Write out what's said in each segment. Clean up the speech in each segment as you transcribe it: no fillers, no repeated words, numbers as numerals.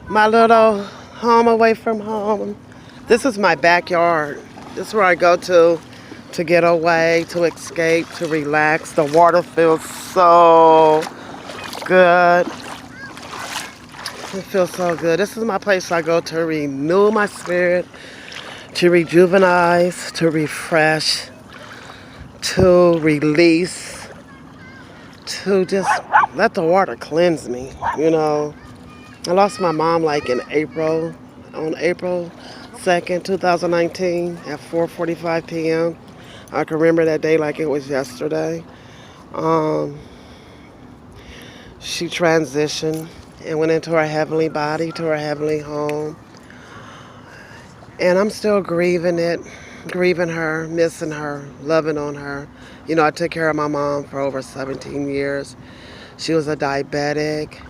My little home away from home. This is my backyard. This is where I go to get away, to escape, to relax. The water feels so good. It feels so good. This is my place I go to renew my spirit, to rejuvenize, to refresh, to release, to just let the water cleanse me, you know. I lost my mom like in April, on April 2nd, 2019 at 4:45 p.m. I can remember that day like it was yesterday. Um, she transitioned and went into her heavenly body, to her heavenly home. And I'm still grieving it, grieving her, missing her, loving on her. You know, I took care of my mom for over 17 years. She was a diabetic.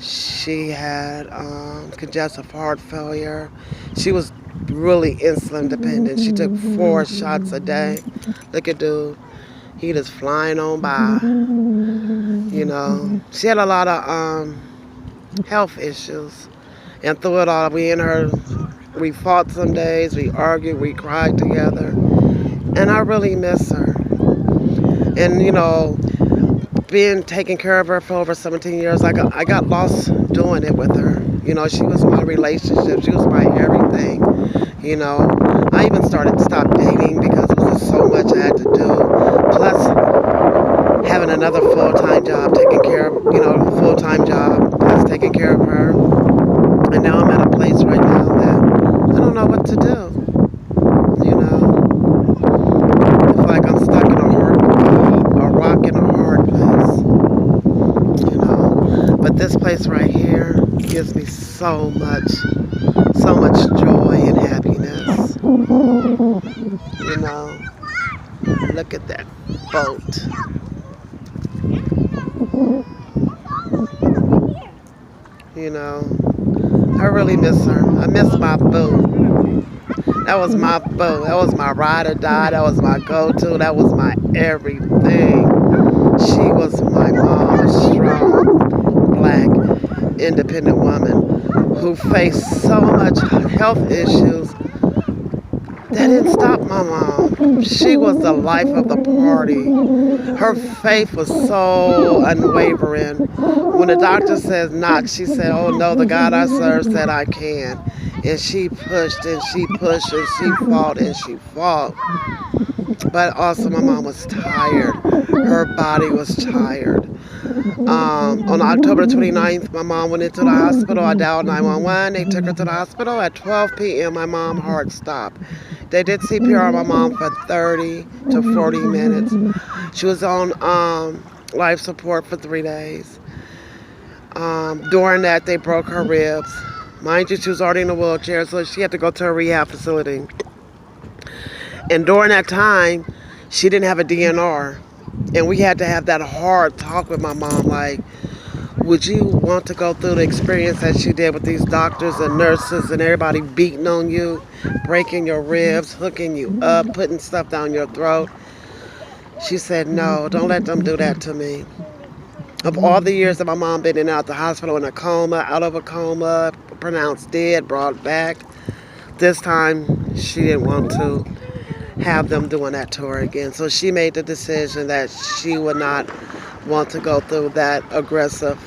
She had congestive heart failure. She was really insulin dependent. She took 4 shots a day. Look at dude. He just flying on by. You know, she had a lot of health issues. And through it all, we fought some days, we argued, we cried together. And I really miss her. And, you know, being taking care of her for over 17 years, I got lost doing it with her. You know, she was my relationship. She was my everything. You know, I even started to stop dating because it was just so much I had to do. Plus, having another full-time job, taking care of, you know, full-time job, plus taking care of her. And now I'm at a place right now that I don't know what to do. You know, it's like I'm stuck in a rock in a hard place. You know, but this place right here gives me so much joy and happiness. You know, look at that boat. You know, I really miss her. I miss my boo. That was my boo. That was my ride or die. That was my go-to. That was my everything. She was my mom, a strong, black, independent woman who faced so much health issues. That didn't stop my mom. She was the life of the party. Her faith was so unwavering. When the doctor says not, she said, "Oh no, the God I serve said I can." And she pushed and she pushed and she fought and she fought. But also, my mom was tired. Her body was tired. On October 29th, my mom went into the hospital. I dialed 911. They took her to the hospital at 12 p.m. My mom's heart stopped. They did CPR on my mom for 30 to 40 minutes. She was on life support for 3 days. During that, they broke her ribs. Mind you, she was already in a wheelchair, so she had to go to a rehab facility. And during that time, she didn't have a DNR. And we had to have that hard talk with my mom, like, would you want to go through the experience that she did with these doctors and nurses and everybody beating on you, breaking your ribs, hooking you up, putting stuff down your throat? She said, no, don't let them do that to me. Of all the years that my mom been in and out the hospital in a coma, out of a coma, pronounced dead, brought back, this time she didn't want to have them doing that to her again. So she made the decision that she would not want to go through that aggressive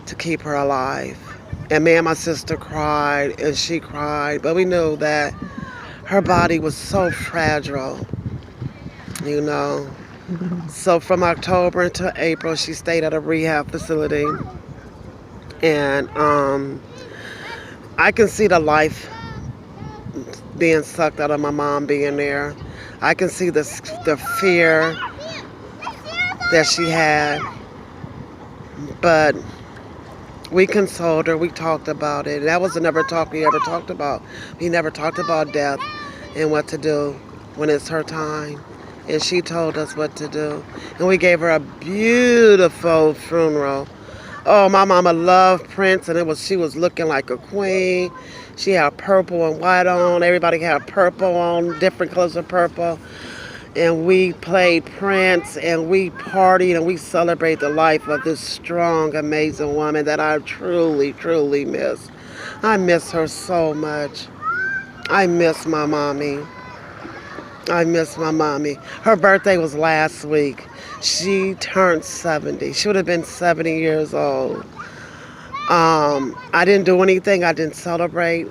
to keep her alive. And me and my sister cried and she cried, but we knew that her body was so fragile, you know. So from October until April, she stayed at a rehab facility. And I can see the life being sucked out of my mom being there. I can see the fear that she had. But we consoled her. We talked about it. That was another talk we ever talked about. We never talked about death and what to do when it's her time. And she told us what to do. And we gave her a beautiful funeral. Oh, my mama loved Prince, and she was looking like a queen. She had purple and white on. Everybody had purple on, different colors of purple. and we played Prince, and we partied, and we celebrate the life of this strong, amazing woman that I truly, truly miss. I miss her so much. I miss my mommy. I miss my mommy. Her birthday was last week. She turned 70. She would have been 70 years old. I didn't do anything. I didn't celebrate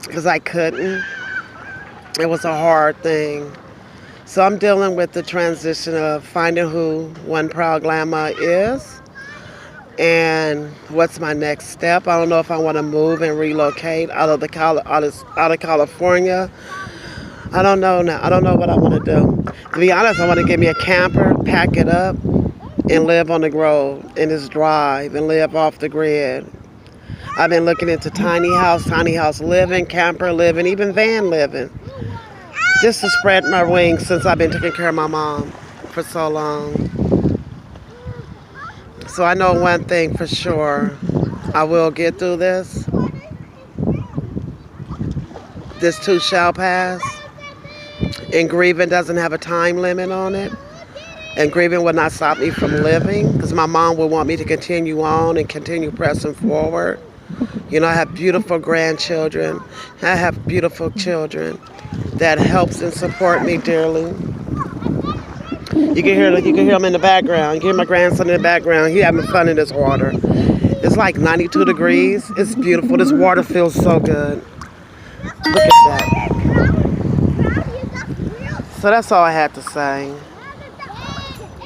because I couldn't. It was a hard thing. So I'm dealing with the transition of finding who One Proud Grandma is and what's my next step. I don't know if I want to move and relocate out of California. I don't know now. I don't know what I want to do. To be honest, I want to get me a camper, pack it up, and live on the road and just drive and live off the grid. I've been looking into tiny house living, camper living, even van living, just to spread my wings since I've been taking care of my mom for so long. So I know one thing for sure. I will get through this. This too shall pass. And grieving doesn't have a time limit on it. And grieving will not stop me from living because my mom will want me to continue on and continue pressing forward. You know, I have beautiful grandchildren. I have beautiful children that helps and support me dearly. You can hear them in the background. You can hear my grandson in the background. He having fun in this water. It's like 92 degrees. It's beautiful. This water feels so good. Look at that. So that's all I had to say.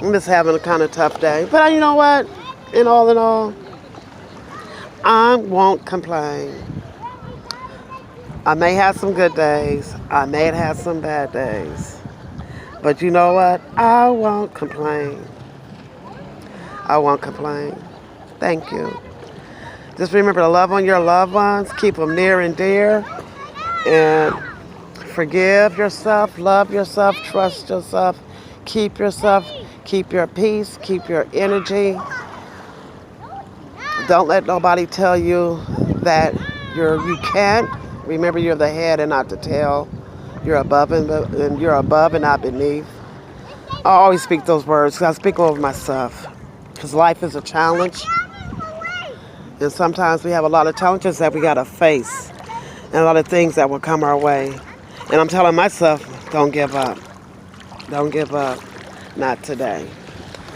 I'm just having a kind of tough day. But you know what? In all, I won't complain. I may have some good days. I may have some bad days. But you know what? I won't complain. I won't complain. Thank you. Just remember to love on your loved ones. Keep them near and dear. And forgive yourself. Love yourself. Trust yourself. Keep yourself. Keep your peace. Keep your energy. Don't let nobody tell you that you can't. Remember, you're the head and not the tail. You're above and you're above and not beneath. I always speak those words because I speak over myself. Because life is a challenge. And sometimes we have a lot of challenges that we got to face. And a lot of things that will come our way. And I'm telling myself, don't give up. Don't give up. Not today.